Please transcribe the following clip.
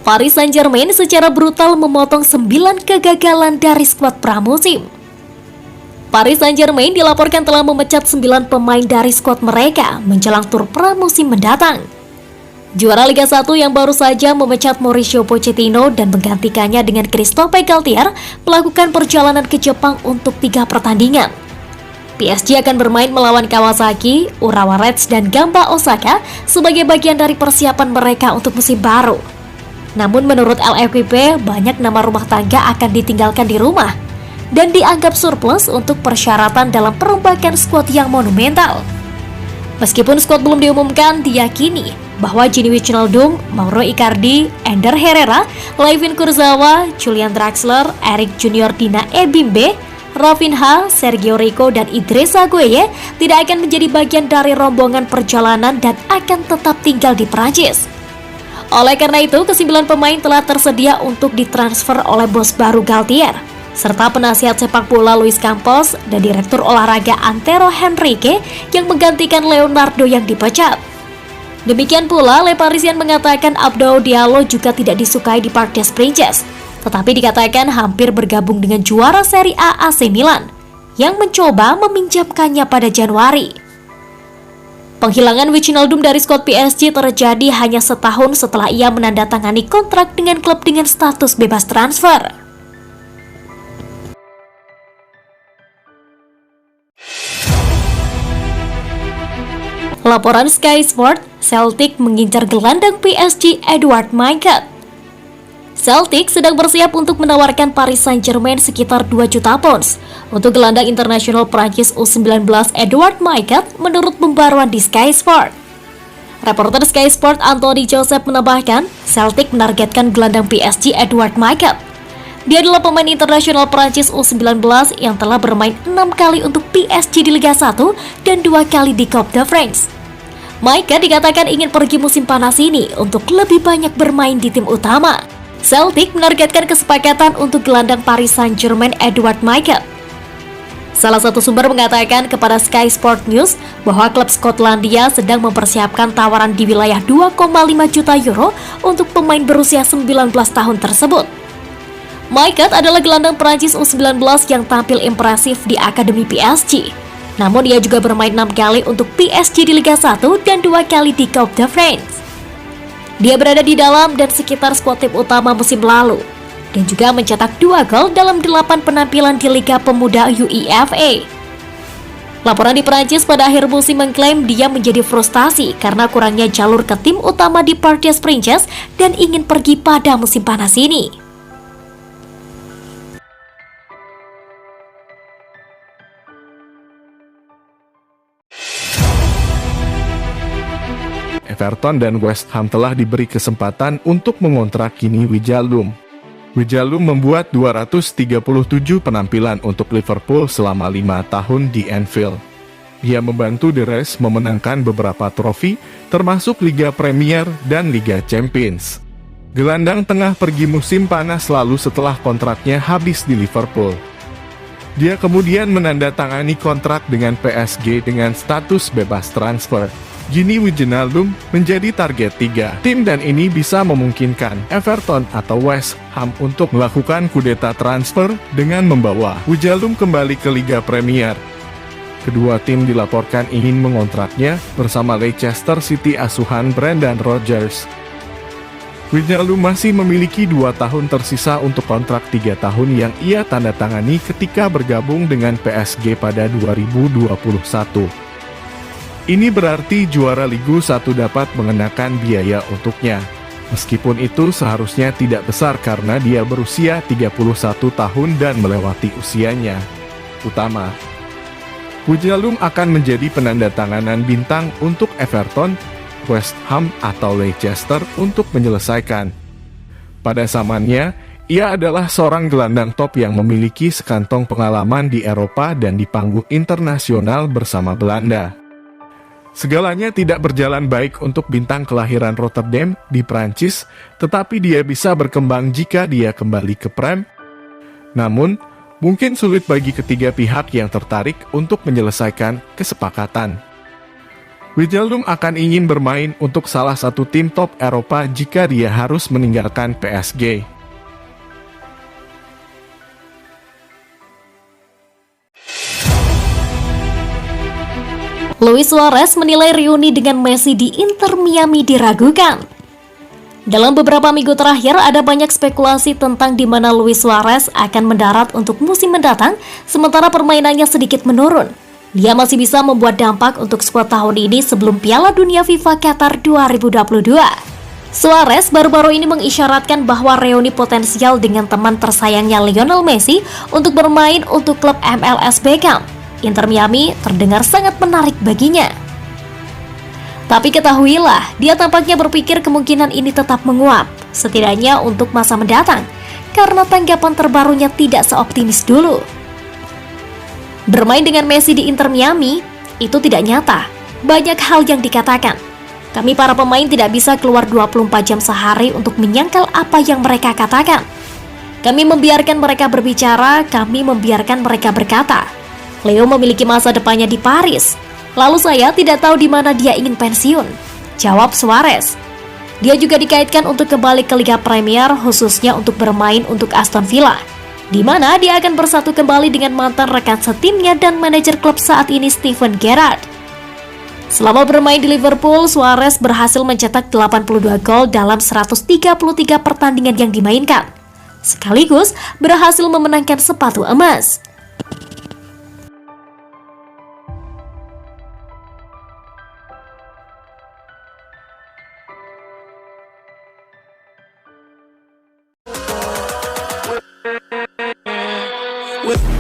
Paris Saint-Germain secara brutal memotong 9 kegagalan dari skuad pramusim. Paris Saint-Germain dilaporkan telah memecat 9 pemain dari skuad mereka menjelang tur pramusim mendatang. Juara Liga 1 yang baru saja memecat Mauricio Pochettino dan menggantikannya dengan Christophe Galtier melakukan perjalanan ke Jepang untuk 3 pertandingan. PSG akan bermain melawan Kawasaki, Urawa Reds, dan Gamba Osaka sebagai bagian dari persiapan mereka untuk musim baru. Namun menurut LFPP, banyak nama rumah tangga akan ditinggalkan di rumah dan dianggap surplus untuk persyaratan dalam perombakan skuad yang monumental. Meskipun skuad belum diumumkan, diyakini bahwa Gini Wijnaldum, Mauro Icardi, Ender Herrera, Layvin Kurzawa, Julian Draxler, Eric Junior Dina Ebimbe, Rafinha, Sergio Rico, dan Idrissa Gueye tidak akan menjadi bagian dari rombongan perjalanan dan akan tetap tinggal di Prancis. Oleh karena itu, ke-9 pemain telah tersedia untuk ditransfer oleh bos baru Galtier, serta penasihat sepak bola Luis Campos dan direktur olahraga Antero Henrique yang menggantikan Leonardo yang dipecat. Demikian pula, Le Parisien mengatakan Abdou Diallo juga tidak disukai di Parc des Princes, tetapi dikatakan hampir bergabung dengan juara Serie A AC Milan, yang mencoba meminjamkannya pada Januari. Penghilangan Wijnaldum dari skuad PSG terjadi hanya setahun setelah ia menandatangani kontrak dengan klub dengan status bebas transfer. Laporan Sky Sport, Celtic mengincar gelandang PSG Edouard Menget. Celtic sedang bersiap untuk menawarkan Paris Saint-Germain sekitar 2 juta pounds untuk gelandang internasional Prancis U19 Edouard Menget menurut pembaruan di Sky Sport. Reporter Sky Sport Anthony Joseph menambahkan, Celtic menargetkan gelandang PSG Edouard Menget. Dia adalah pemain internasional Prancis U19 yang telah bermain 6 kali untuk PSG di Liga 1 dan 2 kali di Coupe de France. Menget dikatakan ingin pergi musim panas ini untuk lebih banyak bermain di tim utama. Celtic menargetkan kesepakatan untuk gelandang Paris Saint-Germain Edouard Menget. Salah satu sumber mengatakan kepada Sky Sport News bahwa klub Skotlandia sedang mempersiapkan tawaran di wilayah 2,5 juta euro untuk pemain berusia 19 tahun tersebut. Menget adalah gelandang Prancis U19 yang tampil impresif di Akademi PSG. Namun ia juga bermain 6 kali untuk PSG di Liga 1 dan 2 kali di Coupe de France. Dia berada di dalam dan sekitar skuad tim utama musim lalu dan juga mencetak 2 gol dalam 8 penampilan di Liga Pemuda UEFA. Laporan di Prancis pada akhir musim mengklaim dia menjadi frustasi karena kurangnya jalur ke tim utama di Parc des Princes dan ingin pergi pada musim panas ini. Everton dan West Ham telah diberi kesempatan untuk mengontrak Gini Wijnaldum. Wijnaldum membuat 237 penampilan untuk Liverpool selama 5 tahun di Anfield. Ia membantu The Reds memenangkan beberapa trofi, termasuk Liga Premier dan Liga Champions. Gelandang tengah pergi musim panas lalu setelah kontraknya habis di Liverpool. Dia kemudian menandatangani kontrak dengan PSG dengan status bebas transfer. Gini Wijnaldum menjadi target 3 tim dan ini bisa memungkinkan Everton atau West Ham untuk melakukan kudeta transfer dengan membawa Wijnaldum kembali ke Liga Premier. Kedua tim dilaporkan ingin mengontraknya bersama Leicester City asuhan Brendan Rodgers. Wijnaldum masih memiliki 2 tahun tersisa untuk kontrak 3 tahun yang ia tanda tangani ketika bergabung dengan PSG pada 2021. Ini berarti juara Liga 1 dapat mengenakan biaya untuknya. Meskipun itu seharusnya tidak besar karena dia berusia 31 tahun dan melewati usianya utama. Wijnaldum akan menjadi penandatanganan bintang untuk Everton, West Ham atau Leicester untuk menyelesaikan. Pada zamannya, ia adalah seorang gelandang top yang memiliki sekantong pengalaman di Eropa dan di panggung internasional bersama Belanda. Segalanya tidak berjalan baik untuk bintang kelahiran Rotterdam di Prancis, tetapi dia bisa berkembang jika dia kembali ke Prem. Namun, mungkin sulit bagi ketiga pihak yang tertarik untuk menyelesaikan kesepakatan. Wijnaldum akan ingin bermain untuk salah satu tim top Eropa jika dia harus meninggalkan PSG. Luis Suarez menilai reuni dengan Messi di Inter Miami diragukan. Dalam beberapa minggu terakhir, ada banyak spekulasi tentang di mana Luis Suarez akan mendarat untuk musim mendatang, sementara permainannya sedikit menurun. Dia masih bisa membuat dampak untuk skuad tahun ini sebelum Piala Dunia FIFA Qatar 2022. Suarez baru-baru ini mengisyaratkan bahwa reuni potensial dengan teman tersayangnya Lionel Messi untuk bermain untuk klub MLS Beckham, Inter Miami, terdengar sangat menarik baginya. Tapi ketahuilah, dia tampaknya berpikir kemungkinan ini tetap menguap, setidaknya untuk masa mendatang, karena tanggapan terbarunya tidak seoptimis dulu. Bermain dengan Messi di Inter Miami, itu tidak nyata. Banyak hal yang dikatakan. Kami para pemain tidak bisa keluar 24 jam sehari untuk menyangkal apa yang mereka katakan. Kami membiarkan mereka berbicara, kami membiarkan mereka berkata. Leo memiliki masa depannya di Paris. Lalu saya tidak tahu di mana dia ingin pensiun, jawab Suarez. Dia juga dikaitkan untuk kembali ke Liga Premier, khususnya untuk bermain untuk Aston Villa, di mana dia akan bersatu kembali dengan mantan rekan setimnya dan manajer klub saat ini Steven Gerrard. Selama bermain di Liverpool, Suarez berhasil mencetak 82 gol dalam 133 pertandingan yang dimainkan, sekaligus berhasil memenangkan sepatu emas. With